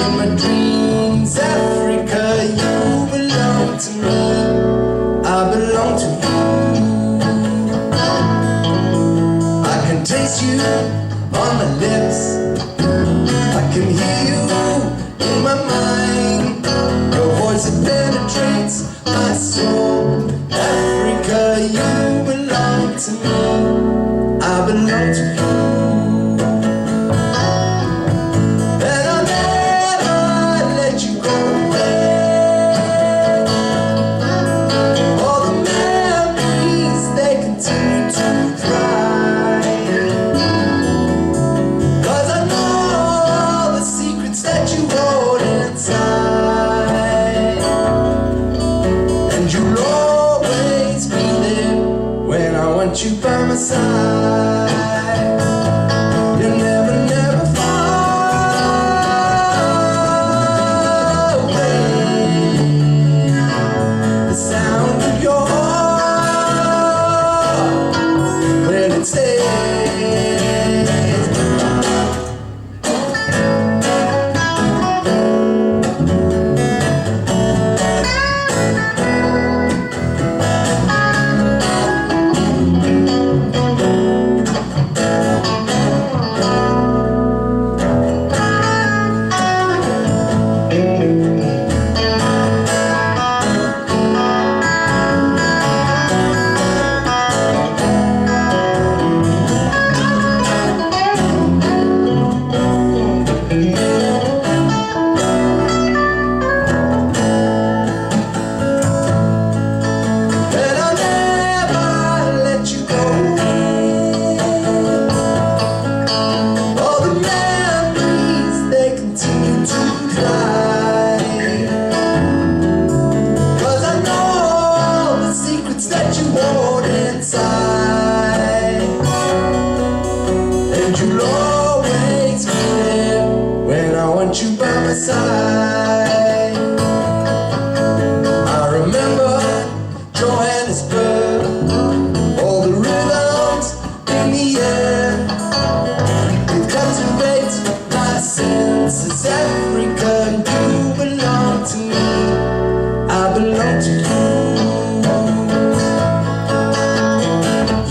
in my dreams, Africa, you belong to me, I belong to you. I can taste you on my lips, I can hear you in my mind. Your voice, it penetrates my soul. Africa, you belong to me, I belong to you. You by my side, you'll never, never far away. The sound of your heart, well, it stays. You by my side. I remember Johannesburg, all the rhythms in the air. It captivates my senses. Africa, you belong to me, I belong to you.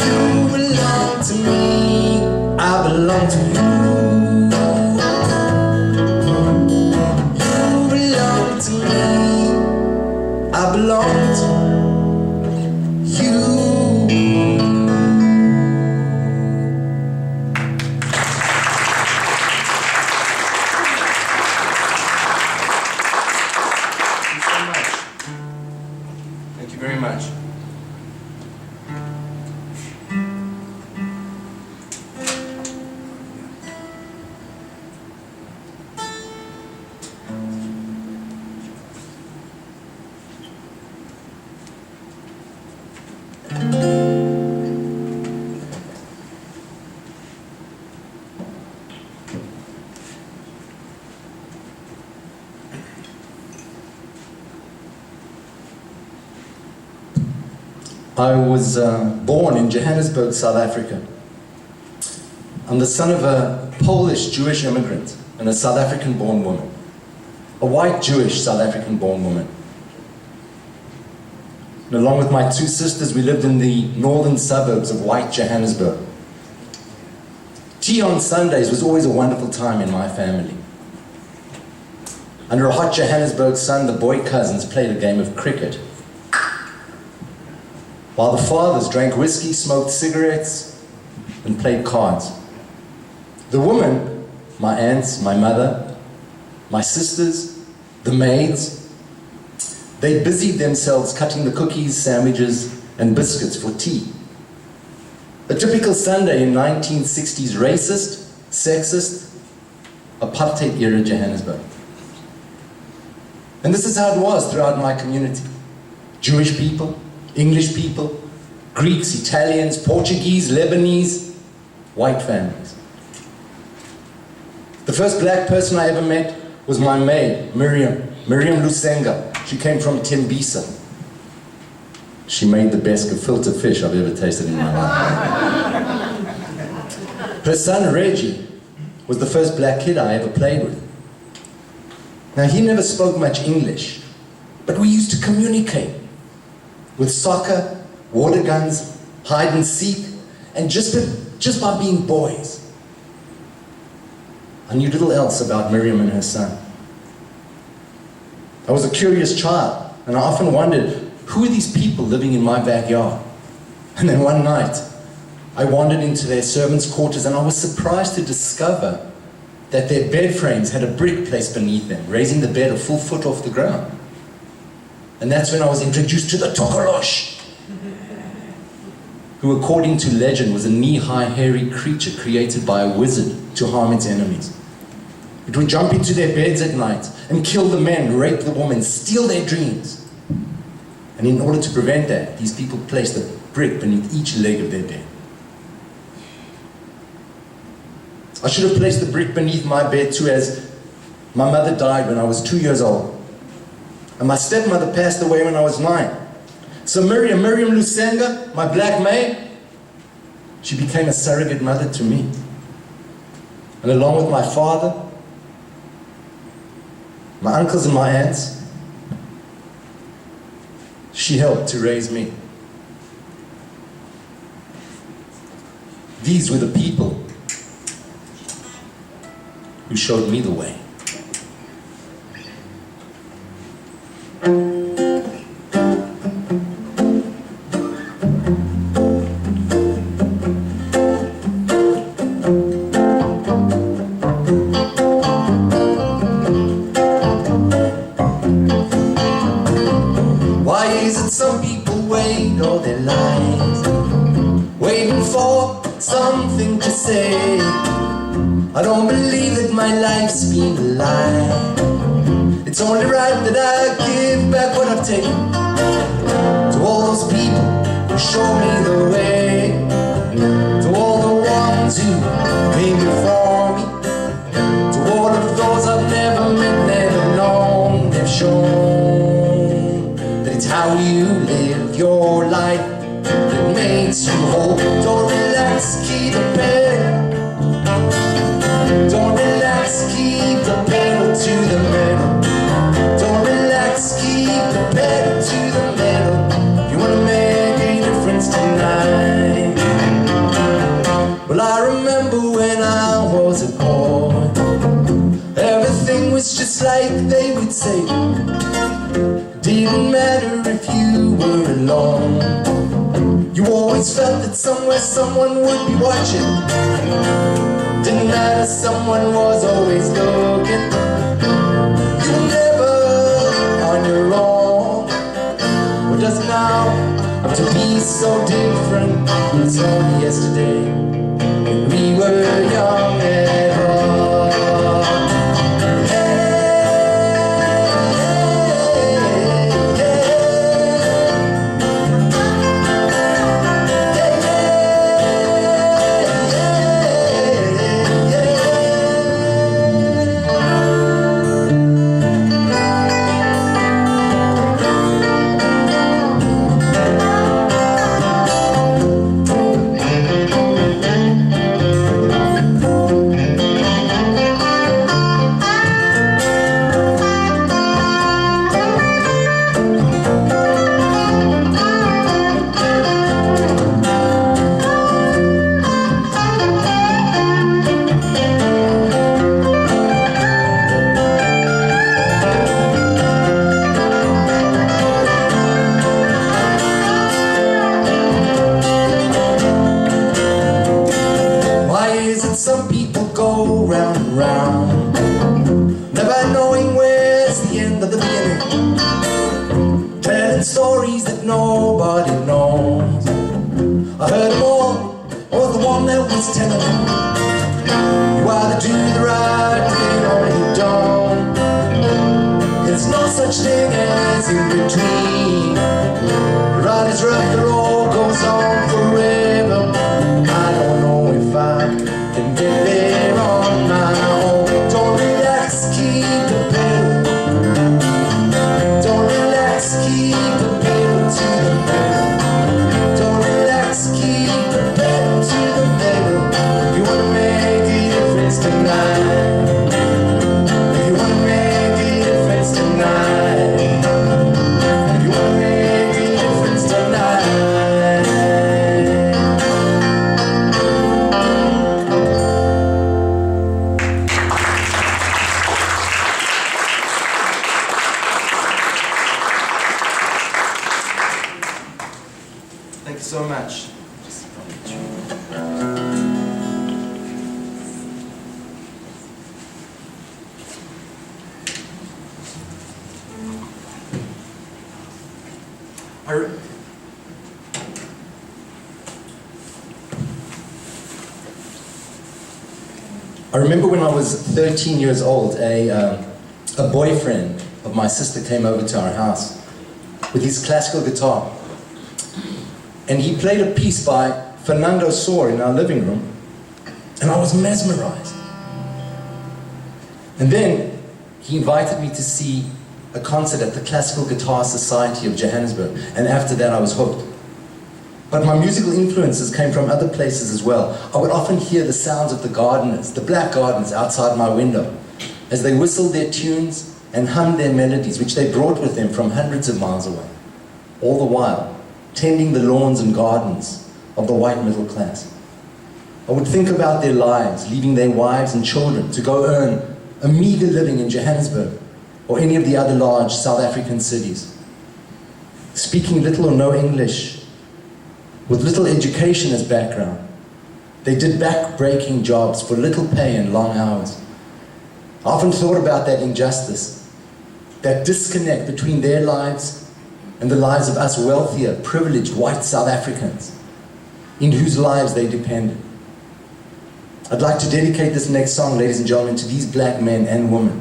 You belong to me, I belong to you. I belong to you. Thank you so much. Thank you very much. I was born in Johannesburg, South Africa. I'm the son of a Polish Jewish immigrant and a South African-born woman, a white Jewish South African-born woman. And along with my two sisters, we lived in the northern suburbs of white Johannesburg. Tea on Sundays was always a wonderful time in my family. Under a hot Johannesburg sun, the boy cousins played a game of cricket, while the fathers drank whiskey, smoked cigarettes, and played cards. The women, my aunts, my mother, my sisters, the maids, they busied themselves cutting the cookies, sandwiches, and biscuits for tea. A typical Sunday in 1960s racist, sexist, apartheid-era Johannesburg. And this is how it was throughout my community. Jewish people, English people, Greeks, Italians, Portuguese, Lebanese, white families. The first black person I ever met was my maid, Miriam Lusenga. She came from Tembisa. She made the best gefilte fish I've ever tasted in my life. Her son Reggie was the first black kid I ever played with. Now, he never spoke much English, but we used to communicate with soccer, water guns, hide and seek, and just by being boys. I knew little else about Miriam and her son. I was a curious child, and I often wondered, who are these people living in my backyard? And then one night, I wandered into their servants' quarters, and I was surprised to discover that their bed frames had a brick placed beneath them, raising the bed a full foot off the ground. And that's when I was introduced to the tokolosh, who according to legend was a knee-high hairy creature created by a wizard to harm its enemies. It would jump into their beds at night and kill the men, rape the women, steal their dreams. And in order to prevent that, these people placed a brick beneath each leg of their bed. I should have placed the brick beneath my bed too, as my mother died when I was 2 years old. And my stepmother passed away when I was 9. So Miriam Lusenga, my black maid, she became a surrogate mother to me. And along with my father, my uncles and my aunts, she helped to raise me. These were the people who showed me the way. Why is it some people wait all their lives, waiting for something to say? I don't believe that my life's been a lie. It's only right that I give back what I've taken to all those people who show me the way, to all the ones who came before me, to all of those I've never met, never known. They've shown that it's how you live your life that makes you whole. Don't relax, keep it better. Don't relax, keep the pedal to the metal. Don't relax, keep the pedal to the metal. You wanna make a difference tonight. Well, I remember when I was a boy, everything was just like they would say. Didn't matter if you were alone. You always felt that somewhere someone would be watching. Didn't matter, someone was always looking. You were never on your own. What does it now have to be so different? It's only yesterday when we were young at heart. Some people go round and round, never knowing where's the end of the beginning, telling stories that nobody knows. I heard them all, or the one that was telling them. You either do the right thing or you don't. There's no such thing as in between. The ride is rough, the road goes on forever. I don't know if I can get there on my own. Don't relax, keep the pedal. Don't relax, keep the pedal to the metal. Don't relax, keep the pedal to the metal. If you wanna make a difference tonight, if you wanna make a I remember when I was 13 years old, a boyfriend of my sister came over to our house with his classical guitar. And he played a piece by Fernando Sor in our living room, and I was mesmerized. And then he invited me to see a concert at the Classical Guitar Society of Johannesburg, and after that I was hooked. But my musical influences came from other places as well. I would often hear the sounds of the gardeners, the black gardeners outside my window, as they whistled their tunes and hummed their melodies, which they brought with them from hundreds of miles away, all the while tending the lawns and gardens of the white middle class. I would think about their lives, leaving their wives and children to go earn a meager living in Johannesburg or any of the other large South African cities. Speaking little or no English, with little education as background, they did back-breaking jobs for little pay and long hours. I often thought about that injustice, that disconnect between their lives and the lives of us wealthier, privileged white South Africans, in whose lives they depended. I'd like to dedicate this next song, ladies and gentlemen, to these black men and women,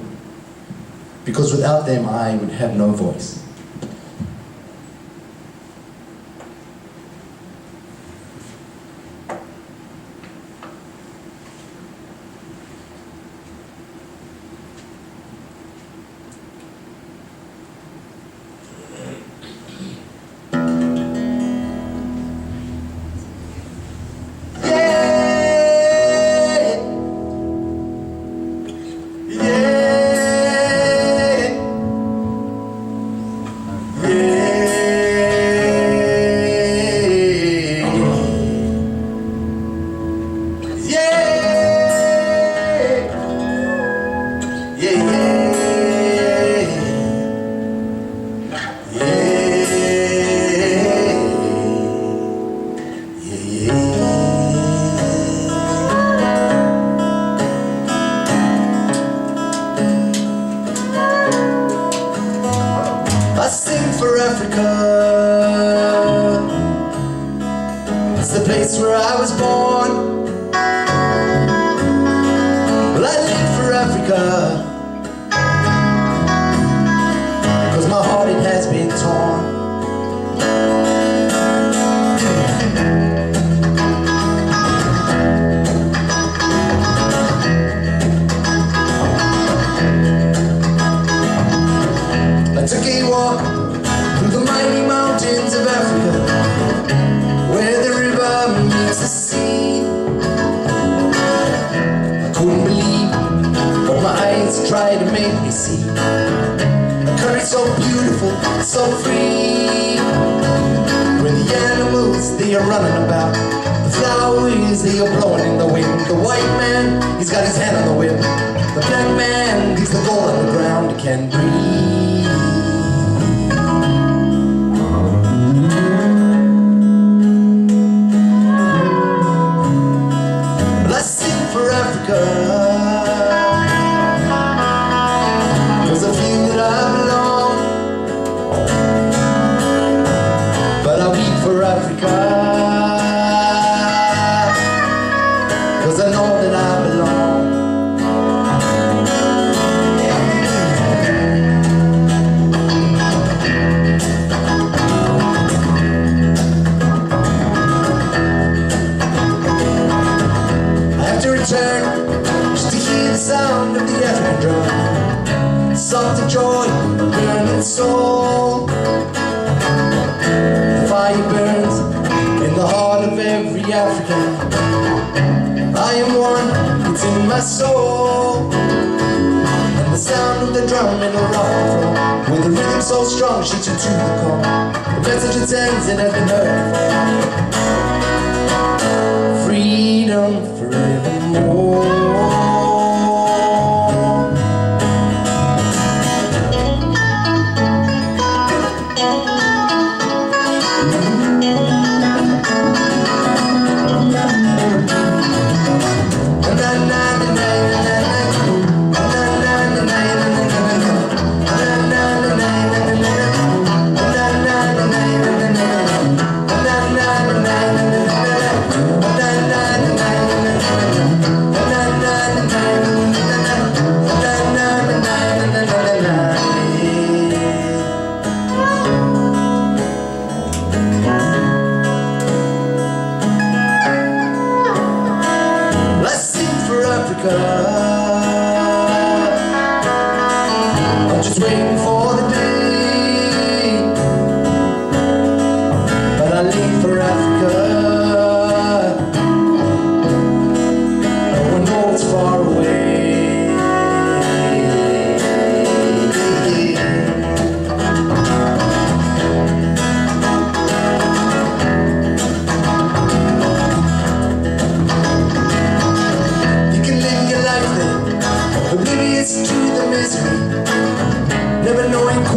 because without them I would have no voice. It's the place where I was born. Well, I live for Africa, because my heart it has been torn. I took a walk through the mighty mountains of Africa, where the river meets the sea. I couldn't believe what my eyes tried to make me see. A country so beautiful, so free, where the animals, they are running about, the flowers, they are blowing in the wind. The white man, he's got his hand on the whip. The black man, he's the gold on the ground, he can't breathe. Cause I feel that I belong, but I weep for Africa, cause I know that I belong. I have to return just to hear the sound of the African drum, soft of joy, burning soul. The fire burns in the heart of every African. I am one, it's in my soul. And the sound of the drum, it'll rock the floor, with a rhythm so strong, shoots you to the core. The message it sends, it has been heard before. Freedom forevermore.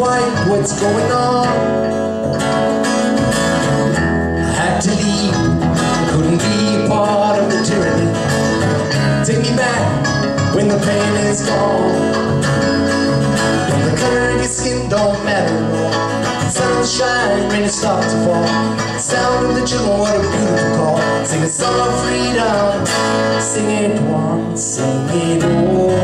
white, what's going on? I had to leave, couldn't be a part of the tyranny. Take me back when the pain is gone. When the color of your skin don't matter at all. The sun will shine when it starts to fall. The sound of the children, what a beautiful call. Sing a song of freedom. Sing it once, sing it all.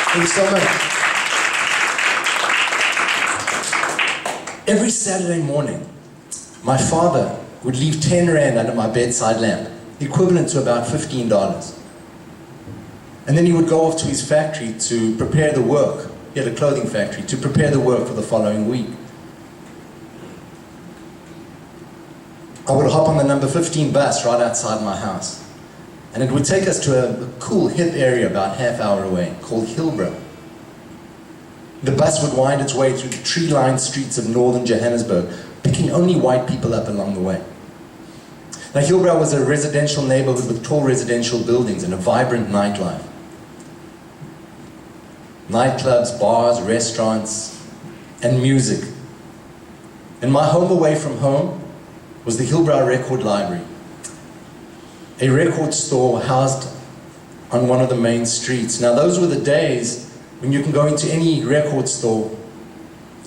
Thank you so much. Every Saturday morning, my father would leave 10 rand under my bedside lamp, equivalent to about $15. And then he would go off to his factory to prepare the work. He had a clothing factory, to prepare the work for the following week. I would hop on the number 15 bus right outside my house. And it would take us to a cool, hip area about half hour away, called Hillbrow. The bus would wind its way through the tree-lined streets of northern Johannesburg, picking only white people up along the way. Now, Hillbrow was a residential neighborhood with tall residential buildings and a vibrant nightlife. Nightclubs, bars, restaurants, and music. And my home away from home was the Hillbrow Record Library, a record store housed on one of the main streets. Now, those were the days when you can go into any record store,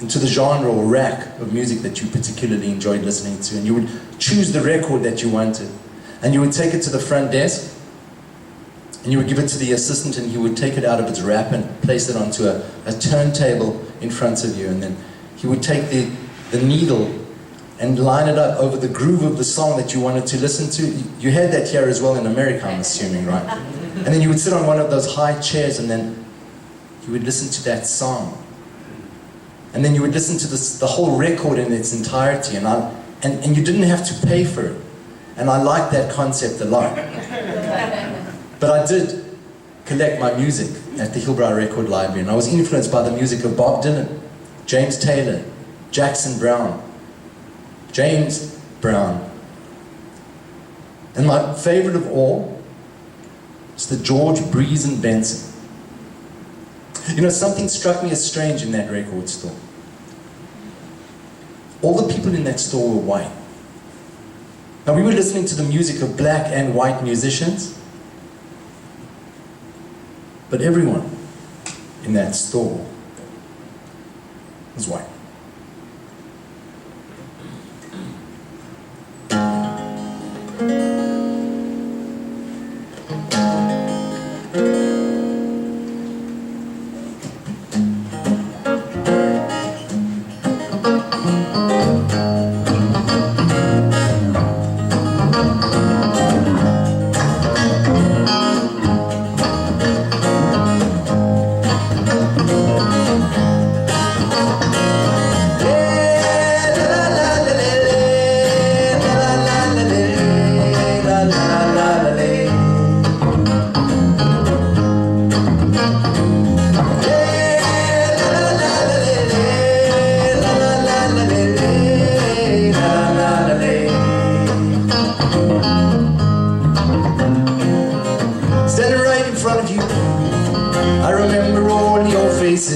into the genre or rack of music that you particularly enjoyed listening to, and you would choose the record that you wanted, and you would take it to the front desk, and you would give it to the assistant, and he would take it out of its wrap and place it onto a turntable in front of you, and then he would take the needle and line it up over the groove of the song that you wanted to listen to. You had that here as well in America, I'm assuming, right? And then you would sit on one of those high chairs, and then you would listen to that song. And then you would listen to the whole record in its entirety, and you didn't have to pay for it. And I liked that concept a lot. But I did collect my music at the Hillbrow Record Library, and I was influenced by the music of Bob Dylan, James Taylor, Jackson Browne, James Brown. And my favorite of all is the George Breezen Benson. You know, something struck me as strange in that record store. All the people in that store were white. Now, we were listening to the music of black and white musicians, but everyone in that store was white.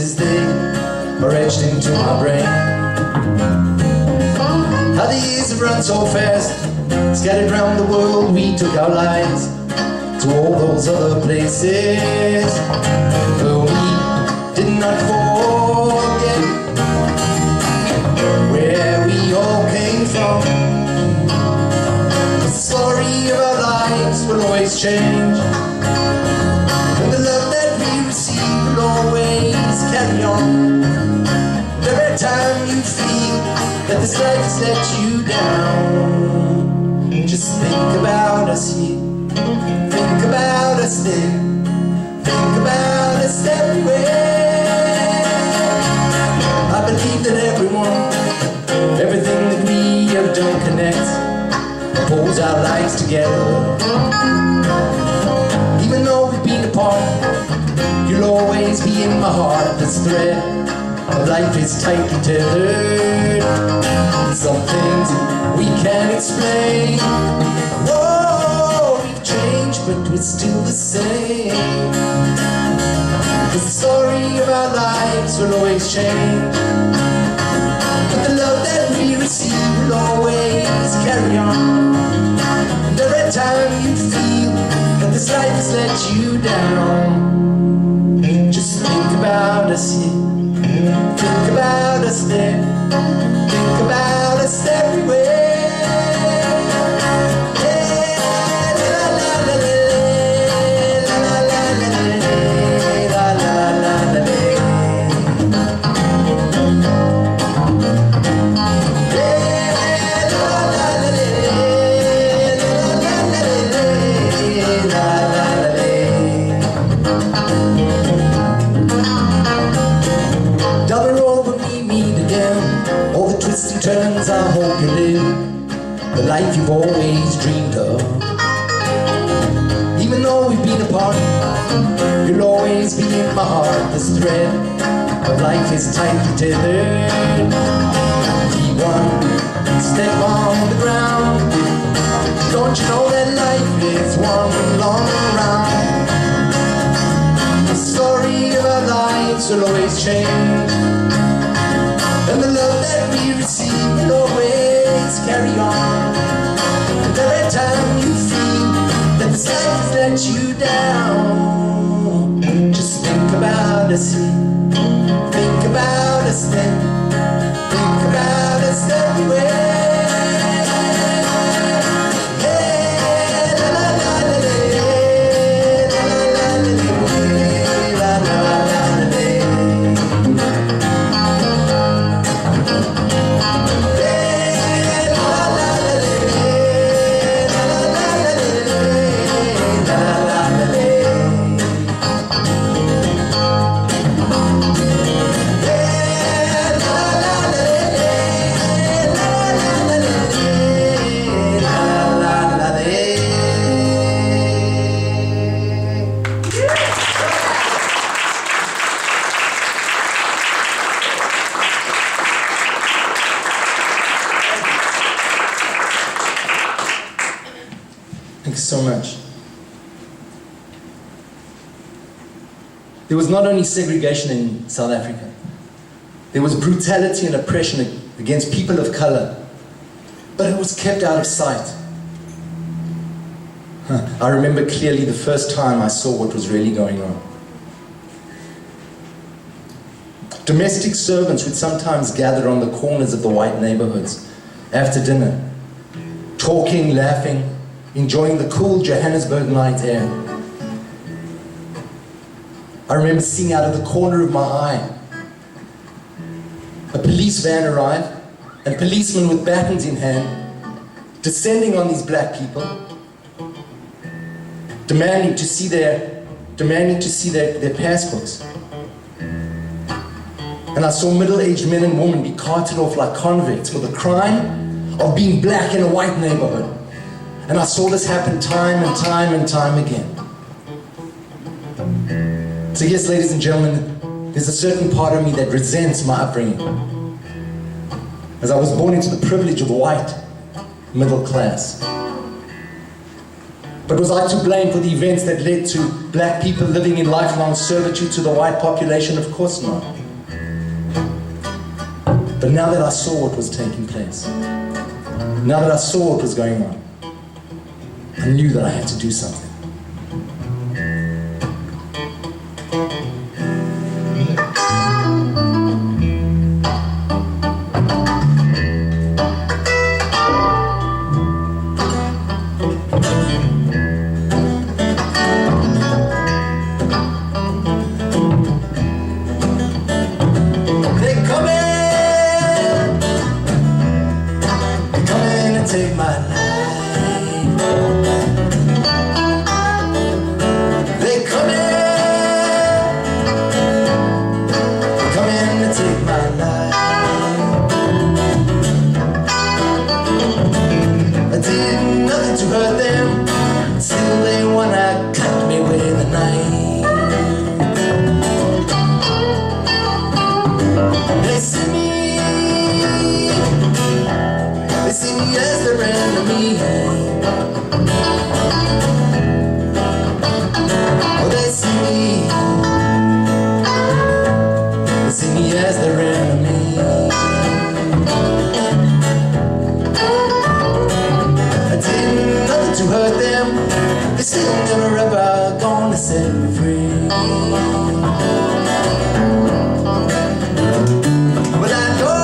They are etched into my brain. How the years have run so fast, scattered round the world we took our lives to all those other places, but we did not forget where we all came from. The story of our lives will always change, this life has let you down. Just think about us here, think about us there, think about us everywhere. I believe that everything that we have done connects, holds our lives together. Even though we've been apart, you'll always be in my heart. This thread of life is tightly tethered. Some things we can't explain. Whoa, we've changed, but we're still the same. 'Cause the story of our lives will always change, but the love that we receive will always carry on. And every time you feel that this life has let you down, just think about us here, think about us there, think about us everywhere. Turns, I hope you live the life you've always dreamed of. Even though we've been apart, you'll always be in my heart. This thread of life is tightly tethered. Keep one step on the ground. Don't you know that life is one long round? The story of our lives will always change, and the love that we receive will always carry on. And every time you feel that this life has let you down, just think about us here, think about us then, think about us everywhere. Thank you so much. There was not only segregation in South Africa, there was brutality and oppression against people of color, but it was kept out of sight. I remember clearly the first time I saw what was really going on. Domestic servants would sometimes gather on the corners of the white neighborhoods after dinner, talking, laughing, enjoying the cool Johannesburg night air. I remember seeing out of the corner of my eye a police van arrive, and policemen with batons in hand descending on these black people, demanding to see their passports. And I saw middle-aged men and women be carted off like convicts for the crime of being black in a white neighborhood. And I saw this happen time and time and time again. So yes, ladies and gentlemen, there's a certain part of me that resents my upbringing, as I was born into the privilege of the white middle class. But was I to blame for the events that led to black people living in lifelong servitude to the white population? Of course not. But now that I saw what was taking place, now that I saw what was going on, I knew that I had to do something. Well, I know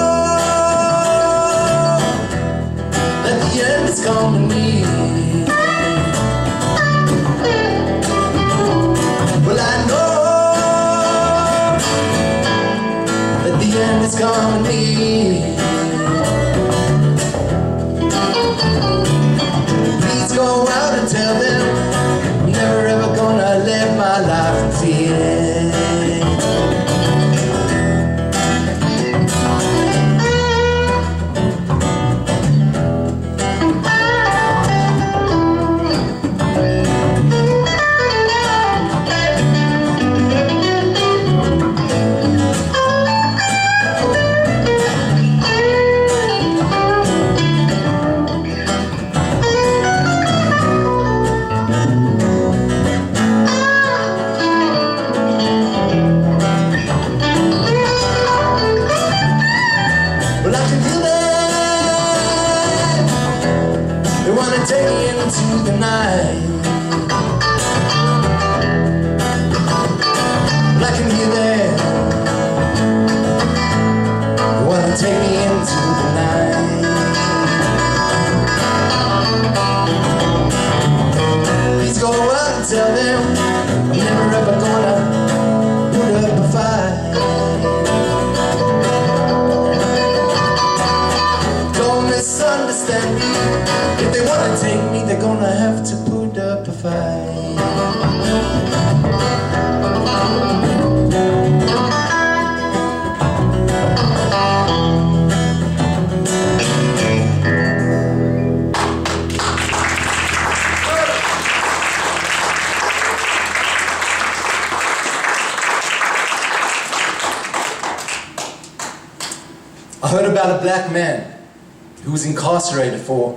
that the end is coming near. Well, I know that the end is coming near. Please go out and tell them I'm never ever gonna live my life in fear. Well, I can feel that they wanna take me into the night. Well, I can hear that they wanna take me into the night. Please go out and tell them I'm never ever gonna put up a fight. Misunderstand me. If they wanna take me, they're gonna have to put up a fight. I heard about a black man who was incarcerated for